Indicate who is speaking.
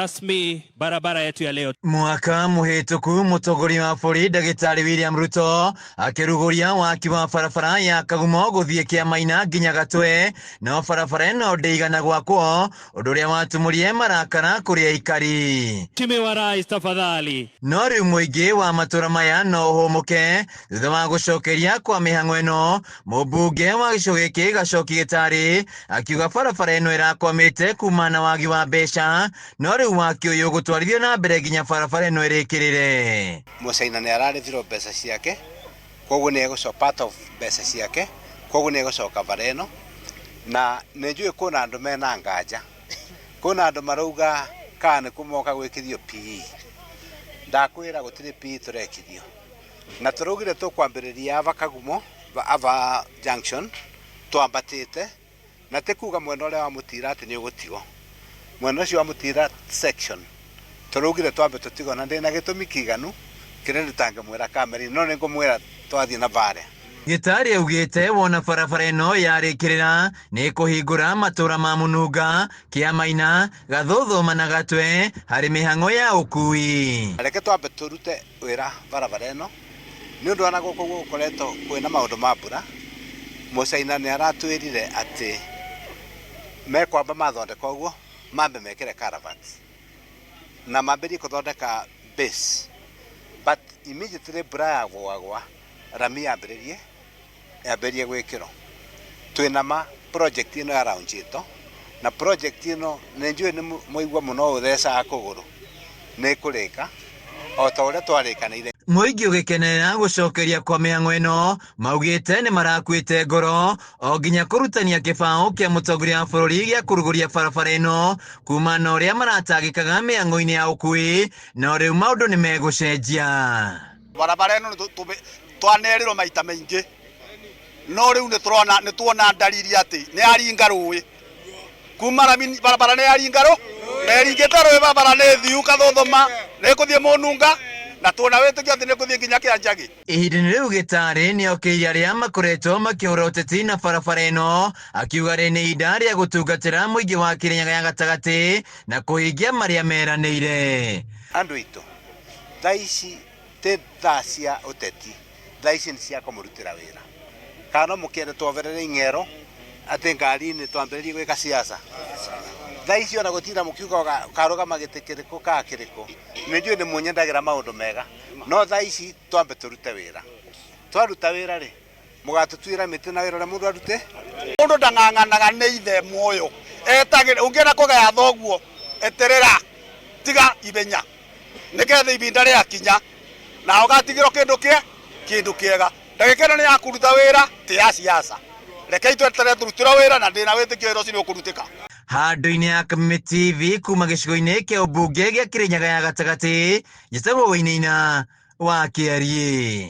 Speaker 1: rasmi barabara yetu ya leo.
Speaker 2: Mwaka muhituku mutongoria wa bũrũri Ndagĩtarĩ William Ruto akĩrugũria waki wa barabara ya Kagumo gũthiĩ Kĩamaina nginya Gatwe, no barabara ĩno ndĩigana gwakwo, ũndũ ũrĩa watũmũrire marakara kũrĩ aikari.
Speaker 1: Mheshimiwa Rais, tafadhali.
Speaker 2: No rĩu mũingĩ wa matũra maya no ũhũmũke thutha wa gũcokeria kwa mĩhang'o ĩno. Mũmbunge wa gĩcigo gĩkĩ Gacoki Gĩtarĩ akiuga barabara ĩno ĩrakwamĩte kuma na wagi wa mbeca, no rĩu waki ũyũ gũtwarithio na mbere nginya barabara ĩno ĩrĩkĩrĩre.
Speaker 3: Mũcaina nĩ ararĩthirwo mbeca ciake, koguo nĩ egũcoka part of mbeca ciake, koguo nĩ egũcoka bara ĩno, na nĩ njũĩ kwĩna andũ mena nganja, kwĩna andũ marauga kana nĩ kũmoka gwĩkithio PE. Ndakwĩra gũtirĩ PE tũrekithio, na tũraugire tũkwambĩrĩria ava Kagumo ava junction twambatĩte, na tĩkuga mwena ũrĩa wa Mũtira atĩ nĩ ũgũtigwo. Mwena ũcio wa Mũtira section tũraugire twambe tũtigwo, na ndĩna gĩtũmi kĩiganu kĩrĩa ndĩtangĩmwĩra kamera-inĩ, no nĩngũmwĩra twathiĩ na bare.
Speaker 2: Gĩtarĩ augĩte wona barabara ĩno yarĩkĩrĩra nĩ kũhingũra matũra ma Mũnunga, Kĩamaina, Gathũthũma na Gatwe harĩ mĩhang'o ya ũkui.
Speaker 3: Reke twambe tũrute wĩra barabara ĩno nĩ ũndũ wa na gũkũ gũkoretwo kwĩna maũndũ ma mbura. Mũcaina nĩ aratwĩrire atĩ mekwamba mathondeka ũguo mambe mekĩre caravat na mambĩrie kũthondeka base, but immediately mbura yagwagwa rami yambĩrĩrie gwĩkĩrwo. Twĩna ma project ĩno ya Raunjito, na project ĩno nĩ njũĩ nĩ mũigua mũno ũthecaga kũgũrũ, nĩ kũrĩka o ta ũrĩa twarĩkanĩire.
Speaker 2: Mũingĩ ũgĩkenerera gũcokeria kwa mĩhang'o ĩno, maugĩte nĩ marakuĩte ngoro o nginya kũrutania kĩbaũ kĩa mũtongoria wa bũrũri gĩa kũrugũria barabara ĩno kuma na ũrĩa maratangĩkaga mĩhang'o-inĩ ya ũkui, no rĩu maũndũ nĩ megũcenjia.
Speaker 4: Barabara ĩno twanerirwo maita maingĩ, no rĩu nĩ tuona ndariri atĩ nĩ yaringa rũĩ. Kuma barabara nĩ yaringa rũĩ, na yaringĩte rũĩ barabara nĩ thiu Gathũthũma nĩ kũthiĩ Mũnunga, na tuona wĩtĩkio atĩ nĩ kũthiĩ nginya Kĩanjagi.
Speaker 2: Ihinda-inĩ rĩu Gĩtarĩ nĩ okĩire arĩa makoretwo makĩhũra ũteti na barabara ĩno, akiuga rĩ nĩ ihinda rĩa gũtungatĩra mũingĩ wa Kĩrĩnyaga ya gatagatĩ na kũhingia marĩa meranĩire.
Speaker 3: Andũ aitũ, thaa ici tĩ thaa cia ũteti, thaa ici nĩ cia kũmũrutĩra wĩra. Kana mũkĩenda twoverere ing'ero atĩ ngari-inĩ twambĩrĩrie gwĩka siasa. Thaa ici ona gũtinda mũkiuga karũgama gĩtĩ kĩrĩkũ ka kĩrĩkũ, nĩ njũĩ nĩ mũnyendagĩra maũndũ mega, no thaa ici twambe tũrute wĩra. Twaruta wĩra rĩ, mũgatũtuĩra mĩtĩ na wĩra ũrĩa mũndũ arute.
Speaker 4: Mũndũ ndang'ang'anaga nĩ ithe muoyo, etagĩra ũngĩenda kũgaya thoguo eterera, tiga ibenya nĩgetha ibinda rĩakinya na ũgatigĩrwo kĩndũ kĩega. Ndagĩka ĩno nĩ ya kũruta wĩra ti ya siasa. Reke itweterere tũrutĩrwo wĩra na ndĩna wĩtĩkio wĩra ũcio nĩ ũkũrutĩka.
Speaker 2: Handũ-inĩ ya Kameme TV kuma gĩcigo-inĩ kĩa ũmbunge gĩa Kĩrĩnyaga ya gatagatĩ, njĩtagwo Wainaina wa Kĩarie.